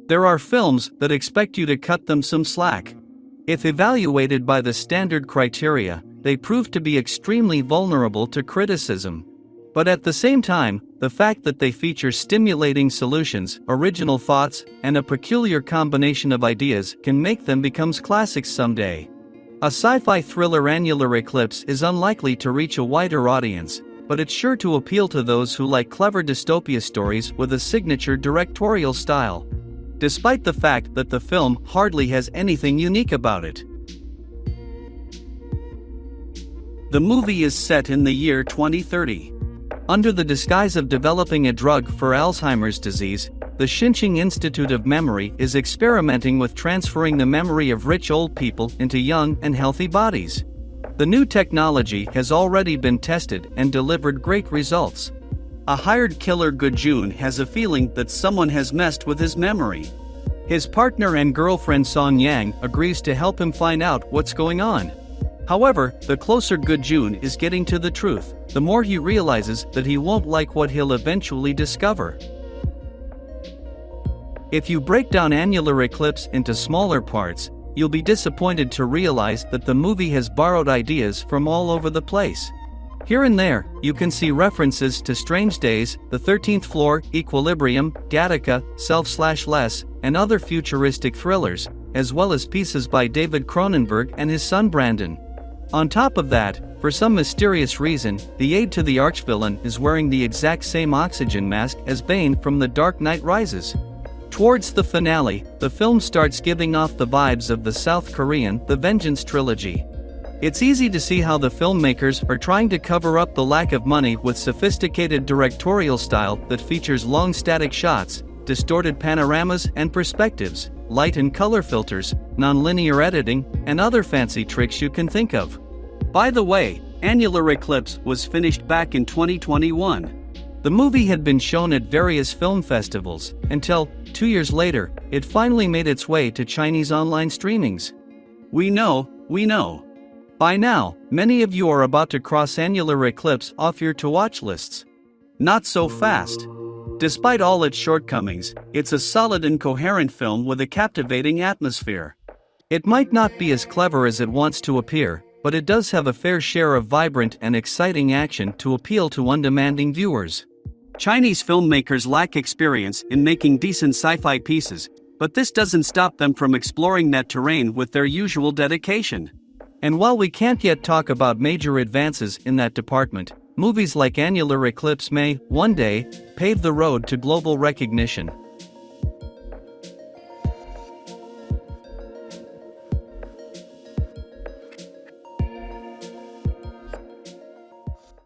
There are films that expect you to cut them some slack. If evaluated by the standard criteria, they prove to be extremely vulnerable to criticism. But at the same time, the fact that they feature stimulating solutions, original thoughts, and a peculiar combination of ideas can make them become classics someday. A sci-fi thriller Annular Eclipse is unlikely to reach a wider audience, but it's sure to appeal to those who like clever dystopia stories with a signature directorial style. Despite the fact that the film hardly has anything unique about it. The movie is set in the year 2030. Under the disguise of developing a drug for Alzheimer's disease, the Xiang-Jin Institute of Memory is experimenting with transferring the memory of rich old people into young and healthy bodies. The new technology has already been tested and delivered great results. A hired killer, Ke-Jun, has a feeling that someone has messed with his memory. His partner and girlfriend Yang agrees to help him find out what's going on. However, the closer Ke-Jun is getting to the truth, the more he realizes that he won't like what he'll eventually discover. If you break down Annular Eclipse into smaller parts, you'll be disappointed to realize that the movie has borrowed ideas from all over the place. Here and there, you can see references to Strange Days, The 13th Floor, Equilibrium, Gattaca, Self/Less, and other futuristic thrillers, as well as pieces by David Cronenberg and his son Brandon. On top of that, for some mysterious reason, the aide to the archvillain is wearing the exact same oxygen mask as Bane from The Dark Knight Rises. Towards the finale, the film starts giving off the vibes of the South Korean The Vengeance trilogy. It's easy to see how the filmmakers are trying to cover up the lack of money with sophisticated directorial style that features long static shots, distorted panoramas and perspectives, light and color filters, non-linear editing, and other fancy tricks you can think of. By the way, Annular Eclipse was finished back in 2021. The movie had been shown at various film festivals, until, 2 years later, it finally made its way to Chinese online streamings. We know. By now, many of you are about to cross Annular Eclipse off your to-watch lists. Not so fast. Despite all its shortcomings, it's a solid and coherent film with a captivating atmosphere. It might not be as clever as it wants to appear, but it does have a fair share of vibrant and exciting action to appeal to undemanding viewers. Chinese filmmakers lack experience in making decent sci-fi pieces, but this doesn't stop them from exploring that terrain with their usual dedication. And while we can't yet talk about major advances in that department, movies like Annular Eclipse may, one day, pave the road to global recognition.